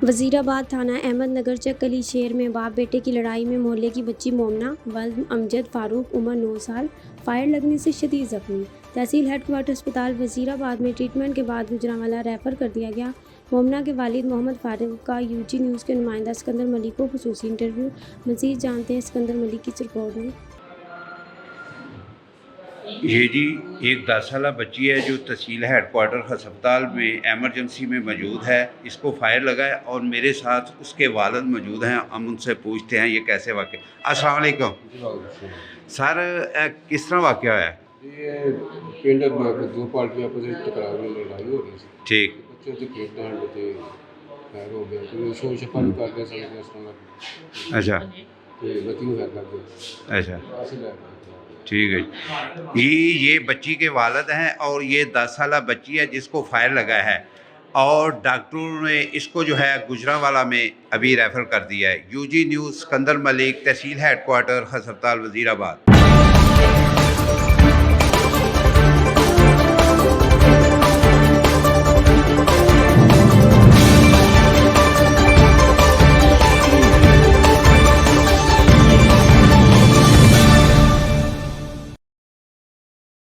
वजीराबाद थाना अहमद नगर चक गली शेर में बाप बेटे की लड़ाई में मोहल्ले की बच्ची मोमना वल्द अमजद फारूक उम्र 9 साल फायर लगने से शदीद जख्मी। तहसील हेडक्वार्टर अस्पताल वजीराबाद में ट्रीटमेंट के बाद गुजरांवाला रेफर कर दिया गया। मोमना के वालिद मोहम्मद फारूक का यूजी न्यूज़ के नुमाइंदा सिकंदर मलिक को खुसूसी इंटरव्यू। मज़ीद जानते हैं सिकंदर मलिक की रिपोर्ट में। ये जी एक 10 साला बच्ची है जो तहसील हेडक्वार्टर अस्पताल में एमरजेंसी में मौजूद है। इसको फायर लगा है और मेरे साथ उसके वालिद मौजूद हैं। हम उनसे पूछते हैं ये कैसे वाक़या। अस्सलाम वालेकुम सर, किस तरह वाक़या है? ये पिंड दो पार्टियां आपस में टकराव में लड़ाई हो रही थी। ठीक। बच्चे तो खेलते हैं बच्चे फायर हो गया तो शोर शफानी कर रहे थे इस तरह अच्छा तो बच्ची को फायर लग गया। अच्छा ऐसे ठीक है। ये बच्ची के वालिद हैं और ये 10 साला बच्ची है जिसको फायर लगा है और डॉक्टरों ने इसको जो है गुजरांवाला में अभी रेफ़र कर दिया है। यूजी न्यूज़ सिकंदर मलिक, तहसील हेडक्वार्टर अस्पताल वजीराबाद।